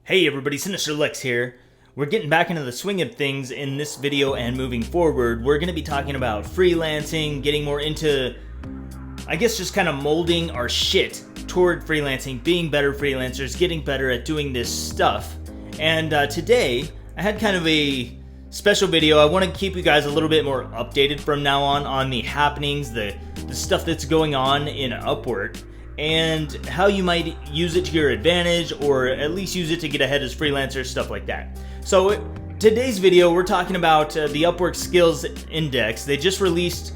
Hey everybody, Sinister Lex here. We're getting back into the swing of things in this video, and moving forward, we're going to be talking about freelancing, getting more into, I guess, just kind of molding our shit toward freelancing, being better freelancers, getting better at doing this stuff. And today, I had kind of a special video. I want to keep you guys a little bit more updated from now on the happenings, the stuff that's going on in Upwork, and how you might use it to your advantage, or at least use it to get ahead as freelancers, stuff like that. So today's video, we're talking about the Upwork Skills Index. They just released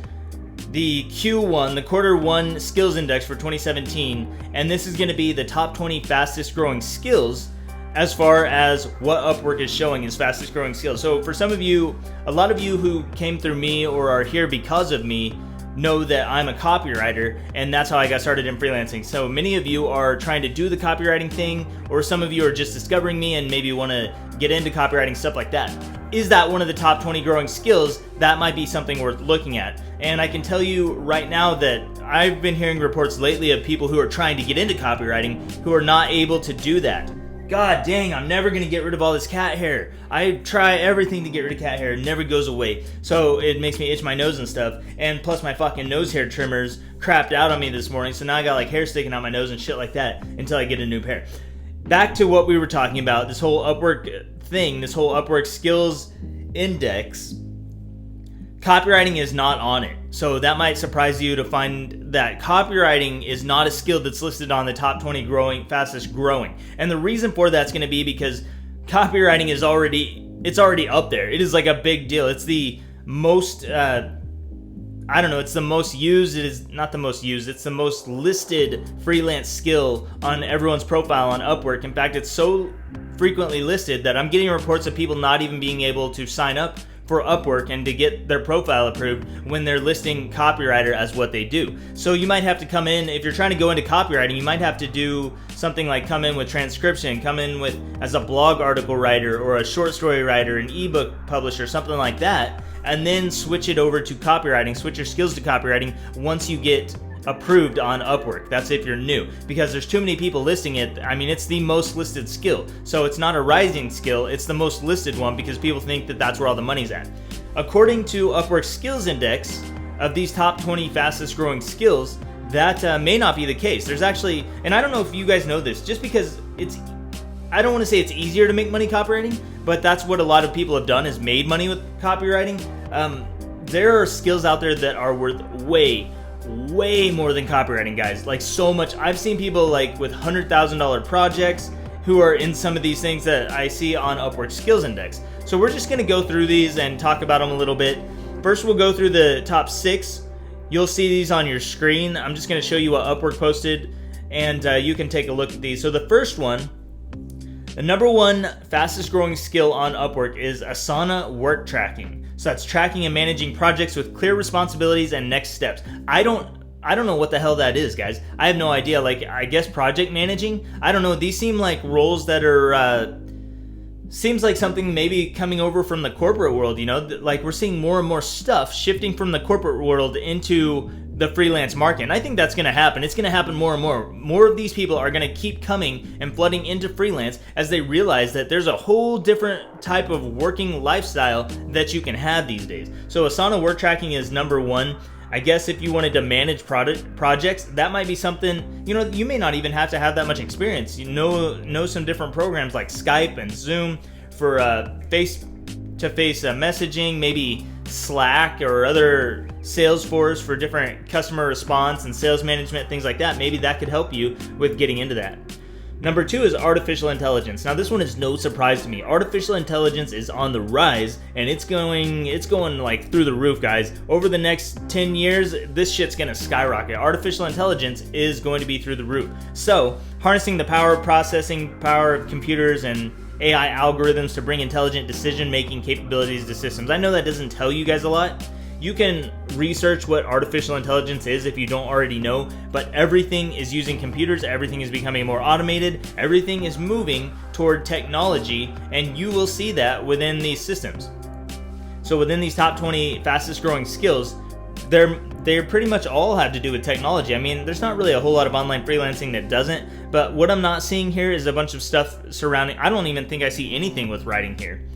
the Q1, the quarter one skills index for 2017, and this is going to be the top 20 fastest growing skills as far as what Upwork is showing as fastest growing skills. So for some of you, a lot of you who came through me or are here because of me, know that I'm a copywriter, and that's how I got started in freelancing. So many of you are trying to do the copywriting thing, or some of you are just discovering me and maybe want to get into copywriting, stuff like that. Is that one of the top 20 growing skills? That might be something worth looking at. And I can tell you right now that I've been hearing reports lately of people who are trying to get into copywriting who are not able to do that. God dang, I'm never gonna get rid of all this cat hair. I try everything to get rid of cat hair, it never goes away. So it makes me itch my nose and stuff. And plus my fucking nose hair trimmers crapped out on me this morning, so now I got like hair sticking out my nose and shit like that until I get a new pair. Back to what we were talking about, this whole Upwork thing, this whole Upwork Skills Index. Copywriting is not on it. So that might surprise you to find that copywriting is not a skill that's listed on the top 20 fastest growing. And the reason for that's going to be because copywriting is already up there. It is like a big deal. It's the most, it's the most used. It is not the most used. It's the most listed freelance skill on everyone's profile on Upwork. In fact, it's so frequently listed that I'm getting reports of people not even being able to sign up for Upwork and to get their profile approved when they're listing copywriter as what they do. So you might have to come in, if you're trying to go into copywriting, you might have to do something like come in with transcription, come in with as a blog article writer or a short story writer, an ebook publisher, something like that, and then switch it over to copywriting, switch your skills to copywriting once you get approved on Upwork. That's if you're new, because there's too many people listing it. I mean, it's the most listed skill, so it's not a rising skill, it's the most listed one because people think that that's where all the money's at. According to Upwork Skills Index, of these top 20 fastest growing skills, that may not be the case. There's actually, and I don't know if you guys know this, just because I don't want to say it's easier to make money copywriting, but that's what a lot of people have done, is made money with copywriting. There are skills out there that are worth way more than copywriting, guys. Like, so much. I've seen people like with $100,000 projects who are in some of these things that I see on Upwork Skills Index. So we're just going to go through these and talk about them a little bit. First, we'll go through the top 6. You'll see these on your screen. I'm just going to show you what Upwork posted, and you can take a look at these. So the first one, the number one fastest growing skill on Upwork, is Asana work tracking. So that's tracking and managing projects with clear responsibilities and next steps. I don't know what the hell that is, guys. I have no idea. Like, I guess project managing? I don't know. These seem like roles that are, seems like something maybe coming over from the corporate world, you know? Like, we're seeing more and more stuff shifting from the corporate world into the freelance market. And I think that's going to happen. It's going to happen more and more. More of these people are going to keep coming and flooding into freelance as they realize that there's a whole different type of working lifestyle that you can have these days. So Asana work tracking is number one. I guess if you wanted to manage projects, that might be something, you know, you may not even have to have that much experience. You know some different programs like Skype and Zoom for face-to-face messaging, maybe Slack or other Salesforce for different customer response and sales management, things like that. Maybe that could help you with getting into that. Number 2 is artificial intelligence. Now, this one is no surprise to me. Artificial intelligence is on the rise, and it's going like through the roof, guys. Over the next 10 years, this shit's gonna skyrocket. Artificial intelligence is going to be through the roof. So, harnessing the power of computers and AI algorithms to bring intelligent decision-making capabilities to systems. I know that doesn't tell you guys a lot. You can research what artificial intelligence is if you don't already know, but everything is using computers, everything is becoming more automated, everything is moving toward technology, and you will see that within these systems. So within these top 20 fastest growing skills, they're pretty much all have to do with technology. I mean, there's not really a whole lot of online freelancing that doesn't, but what I'm not seeing here is a bunch of stuff surrounding, I don't even think I see anything with writing here.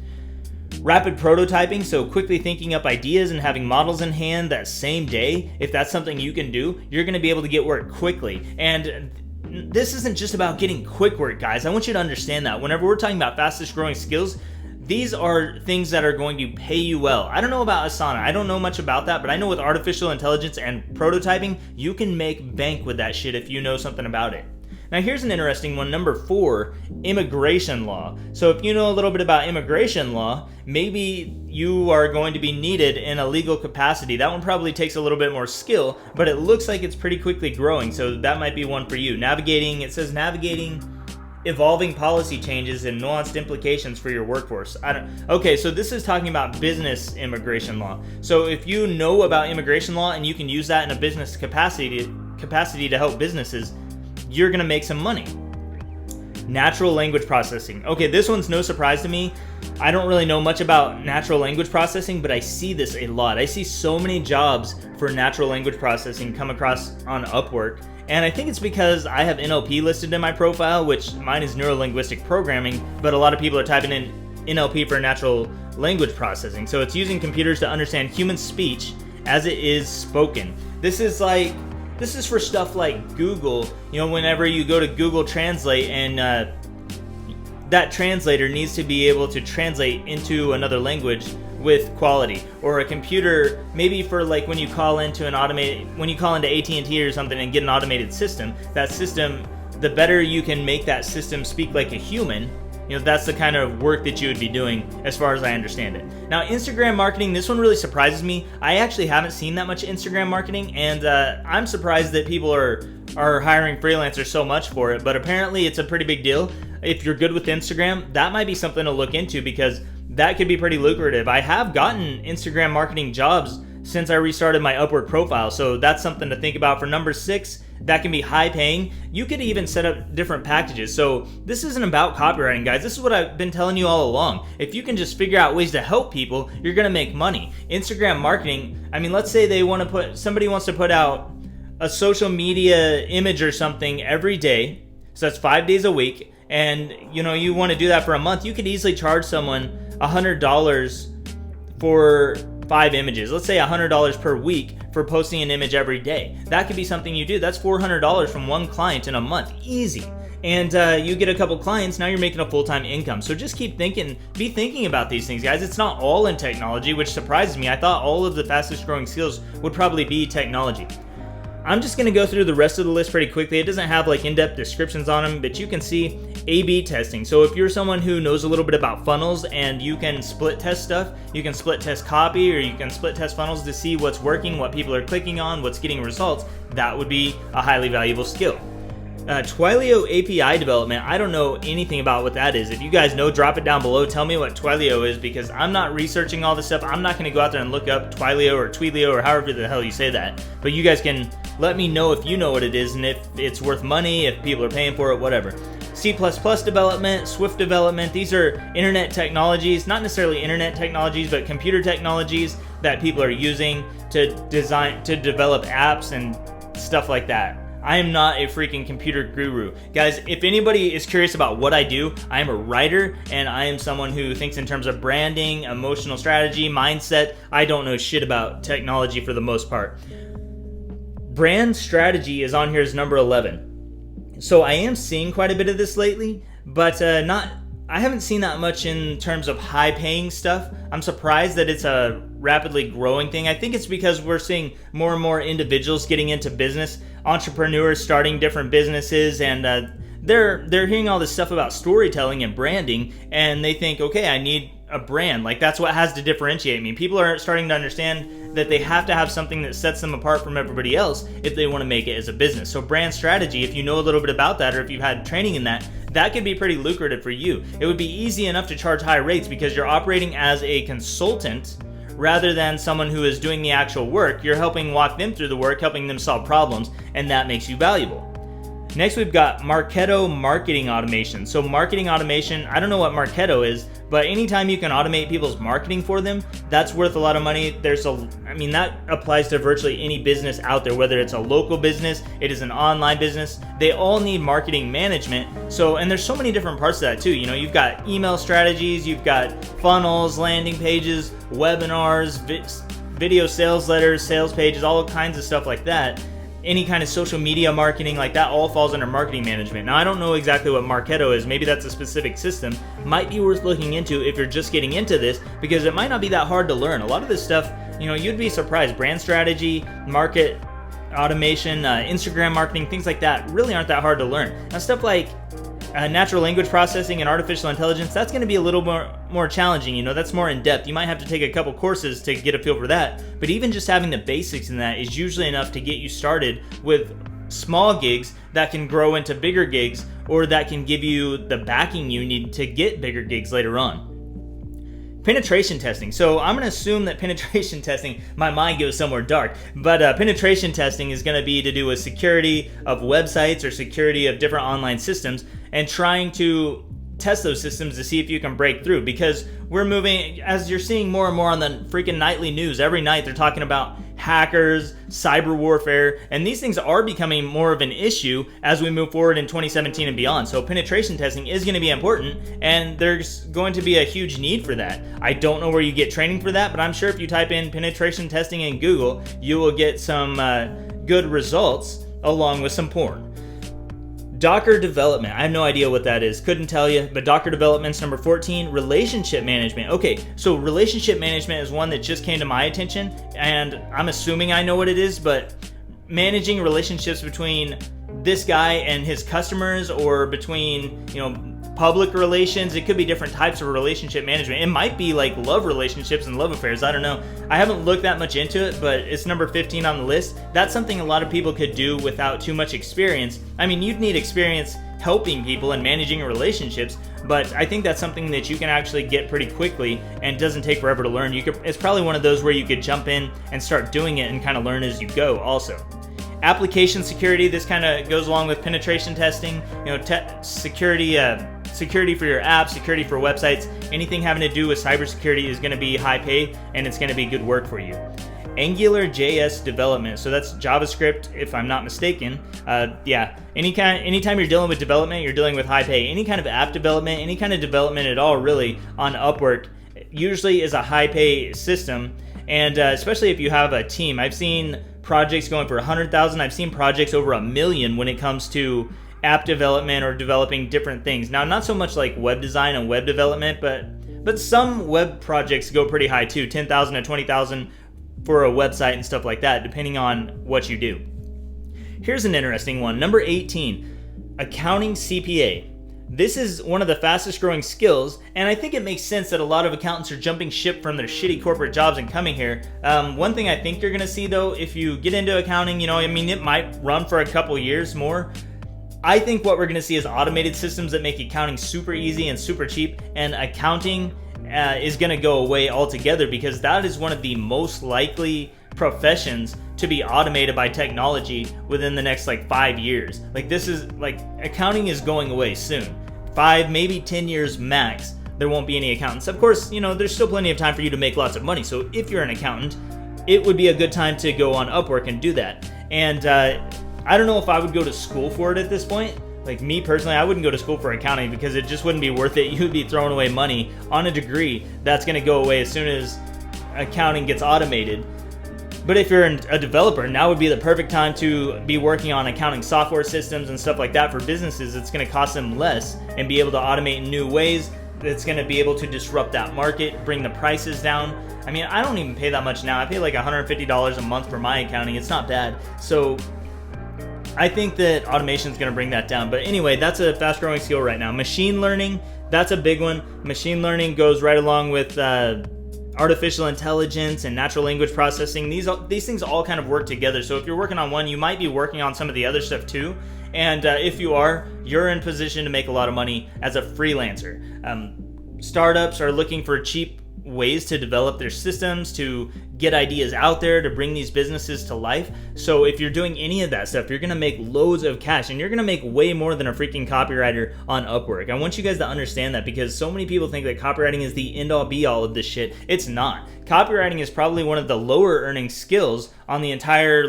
Rapid prototyping, so quickly thinking up ideas and having models in hand that same day. If that's something you can do, you're going to be able to get work quickly. And this isn't just about getting quick work, guys. I want you to understand that whenever we're talking about fastest growing skills, these are things that are going to pay you well. I don't know about Asana. I don't know much about that, but I know with artificial intelligence and prototyping, you can make bank with that shit if you know something about it. Now here's an interesting one, number 4, immigration law. So if you know a little bit about immigration law, maybe you are going to be needed in a legal capacity. That one probably takes a little bit more skill, but it looks like it's pretty quickly growing, so that might be one for you. Navigating evolving policy changes and nuanced implications for your workforce. Okay, so this is talking about business immigration law. So if you know about immigration law and you can use that in a business capacity to help businesses, you're gonna make some money. Natural language processing. Okay, this one's no surprise to me. I don't really know much about natural language processing, but I see this a lot. I see so many jobs for natural language processing come across on Upwork. And I think it's because I have NLP listed in my profile, which mine is neuro-linguistic programming, but a lot of people are typing in NLP for natural language processing. So it's using computers to understand human speech as it is spoken. This is for stuff like Google. You know, whenever you go to Google Translate and that translator needs to be able to translate into another language with quality, or a computer, maybe for like when you call into AT&T or something and get an automated system, that system, the better you can make that system speak like a human, you know, that's the kind of work that you would be doing as far as I understand it. Now, Instagram marketing, this one really surprises me. I actually haven't seen that much Instagram marketing, and I'm surprised that people are hiring freelancers so much for it, but apparently it's a pretty big deal. If you're good with Instagram, that might be something to look into because that could be pretty lucrative. I have gotten Instagram marketing jobs since I restarted my Upwork profile, so that's something to think about. For number 6, that can be high paying. You could even set up different packages. So this isn't about copywriting, guys. This is what I've been telling you all along. If you can just figure out ways to help people, you're gonna make money. Instagram marketing, I mean, let's say somebody wants to put out a social media image or something every day, so that's 5 days a week, and you want to do that for a month. You could easily charge someone $100 for 5 images. Let's say $100 per week for posting an image every day. That could be something you do. That's $400 from one client in a month, easy. And you get a couple clients, now you're making a full-time income. So just be thinking about these things, guys. It's not all in technology, which surprises me. I thought all of the fastest growing skills would probably be technology. I'm just going to go through the rest of the list pretty quickly. It doesn't have like in-depth descriptions on them, but you can see A/B testing. So if you're someone who knows a little bit about funnels and you can split test stuff, you can split test copy, or you can split test funnels to see what's working, what people are clicking on, what's getting results, that would be a highly valuable skill. Twilio API development, I don't know anything about what that is. If you guys know, drop it down below. Tell me what Twilio is, because I'm not researching all this stuff. I'm not going to go out there and look up Twilio or Twilio or however the hell you say that. But you guys can let me know if you know what it is and if it's worth money, if people are paying for it, whatever. C++ development, Swift development, these are internet technologies, not necessarily internet technologies, but computer technologies that people are using to develop apps and stuff like that. I am not a freaking computer guru. Guys, if anybody is curious about what I do, I am a writer and I am someone who thinks in terms of branding, emotional strategy, mindset. I don't know shit about technology for the most part. Brand strategy is on here as number 11. So I am seeing quite a bit of this lately, but I haven't seen that much in terms of high paying stuff. I'm surprised that it's a rapidly growing thing. I think it's because we're seeing more and more individuals getting into business, entrepreneurs starting different businesses, and they're hearing all this stuff about storytelling and branding, and they think, okay, I need a brand. Like, that's what has to differentiate me. People are starting to understand that they have to have something that sets them apart from everybody else if they want to make it as a business. So brand strategy, if you know a little bit about that, or if you've had training in that, that could be pretty lucrative for you. It would be easy enough to charge high rates because you're operating as a consultant rather than someone who is doing the actual work. You're helping walk them through the work, helping them solve problems, and that makes you valuable. Next, we've got Marketo marketing automation. So marketing automation, I don't know what Marketo is, but anytime you can automate people's marketing for them, that's worth a lot of money. That applies to virtually any business out there, whether it's a local business, it is an online business, they all need marketing management. And there's so many different parts of that too. You've got email strategies, you've got funnels, landing pages, webinars, video sales letters, sales pages, all kinds of stuff like that. Any kind of social media marketing, like that all falls under marketing management. Now, I don't know exactly what Marketo is. Maybe that's a specific system. Might be worth looking into if you're just getting into this, because it might not be that hard to learn. A lot of this stuff, you'd be surprised. Brand strategy, market automation, Instagram marketing, things like that really aren't that hard to learn. Now, stuff like natural language processing and artificial intelligence, that's going to be a little more challenging. That's more in depth. You might have to take a couple courses to get a feel for that, but even just having the basics in that is usually enough to get you started with small gigs that can grow into bigger gigs, or that can give you the backing you need to get bigger gigs later on. Penetration testing. So I'm going to assume that penetration testing, my mind goes somewhere dark, but penetration testing is going to be to do with security of websites or security of different online systems, and trying to test those systems to see if you can break through, because we're moving, as you're seeing more and more on the freaking nightly news, every night they're talking about hackers, cyber warfare, and these things are becoming more of an issue as we move forward in 2017 and beyond. So penetration testing is going to be important, and there's going to be a huge need for that. I don't know where you get training for that, but I'm sure if you type in penetration testing in Google, you will get some good results along with some porn. Docker development. I have no idea what that is. Couldn't tell you, but Docker development's number 14. Relationship management. Okay, so relationship management is one that just came to my attention, and I'm assuming I know what it is, but managing relationships between this guy and his customers, or between, public relations. It could be different types of relationship management. It might be like love relationships and love affairs. I don't know. I haven't looked that much into it, but it's number 15 on the list. That's something a lot of people could do without too much experience. You'd need experience helping people and managing relationships, but I think that's something that you can actually get pretty quickly and doesn't take forever to learn. It's probably one of those where you could jump in and start doing it and kind of learn as you go also. Application security, this kind of goes along with penetration testing. Security for your apps, security for websites, anything having to do with cybersecurity is going to be high pay, and it's going to be good work for you. AngularJS development, so that's JavaScript, if I'm not mistaken. Anytime you're dealing with development, you're dealing with high pay. Any kind of app development, any kind of development at all, really, on Upwork, usually is a high pay system, and especially if you have a team. I've seen projects going for 100,000. I've seen projects over $1 million when it comes to app development or developing different things. Now, not so much like web design and web development, but some web projects go pretty high too, 10,000 to 20,000 for a website and stuff like that, depending on what you do. Here's an interesting one. Number 18, accounting CPA. This is one of the fastest growing skills, and I think it makes sense that a lot of accountants are jumping ship from their shitty corporate jobs and coming here. One thing I think you're going to see though, if you get into accounting, it might run for a couple years more. I think what we're going to see is automated systems that make accounting super easy and super cheap, and accounting is going to go away altogether, because that is one of the most likely professions to be automated by technology within the next 5 years. Accounting is going away soon. 5, maybe 10 years max, there won't be any accountants. Of course, there's still plenty of time for you to make lots of money. So if you're an accountant, it would be a good time to go on Upwork and do that. And I don't know if I would go to school for it at this point. Me personally, I wouldn't go to school for accounting, because it just wouldn't be worth it. You'd be throwing away money on a degree that's going to go away as soon as accounting gets automated. But if you're a developer, now would be the perfect time to be working on accounting software systems and stuff like that for businesses. It's going to cost them less and be able to automate in new ways. It's going to be able to disrupt that market, bring the prices down. I don't even pay that much now. I pay $150 a month for my accounting. It's not bad. So I think that automation is going to bring that down. But anyway, that's a fast growing skill right now. Machine learning, that's a big one. Machine learning goes right along with artificial intelligence and natural language processing. These things all kind of work together. So if you're working on one, you might be working on some of the other stuff too. And if you are, you're in position to make a lot of money as a freelancer. Startups are looking for cheap ways to develop their systems, to get ideas out there, to bring these businesses to life. So if you're doing any of that stuff, you're gonna make loads of cash, and you're gonna make way more than a freaking copywriter on Upwork. I want you guys to understand that, because so many people think that copywriting is the end all be all of this shit. It's not. Copywriting is probably one of the lower earning skills on the entire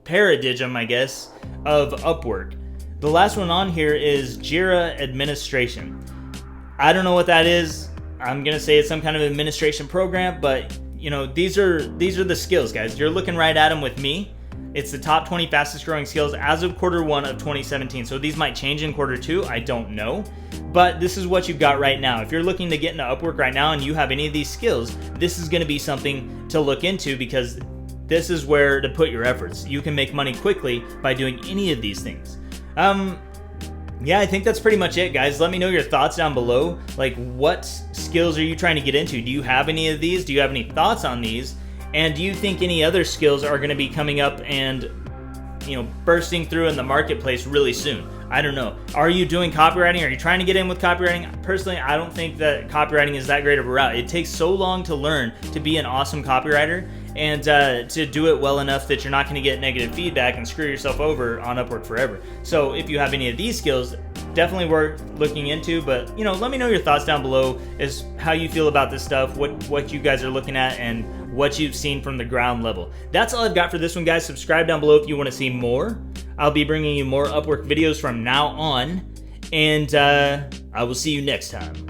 paradigm, I guess, of Upwork. The last one on here is Jira administration. I don't know what that is. I'm gonna say it's some kind of administration program, but these are the skills, guys. You're looking right at them with me. It's the top 20 fastest growing skills as of Q1 of 2017. So these might change in Q2, I don't know. But this is what you've got right now. If you're looking to get into Upwork right now and you have any of these skills, this is gonna be something to look into, because this is where to put your efforts. You can make money quickly by doing any of these things. Yeah, I think that's pretty much it, guys. Let me know your thoughts down below. What skills are you trying to get into? Do you have any of these? Do you have any thoughts on these? And do you think any other skills are going to be coming up and, bursting through in the marketplace really soon? I don't know. Are you doing copywriting? Are you trying to get in with copywriting? Personally, I don't think that copywriting is that great of a route. It takes so long to learn to be an awesome copywriter, and to do it well enough that you're not going to get negative feedback and screw yourself over on Upwork forever. So if you have any of these skills, definitely worth looking into. But let me know your thoughts down below, is how you feel about this stuff, what you guys are looking at, and what you've seen from the ground level. That's all I've got for this one, guys. Subscribe down below if you want to see more. I'll be bringing you more Upwork videos from now on, and I will see you next time.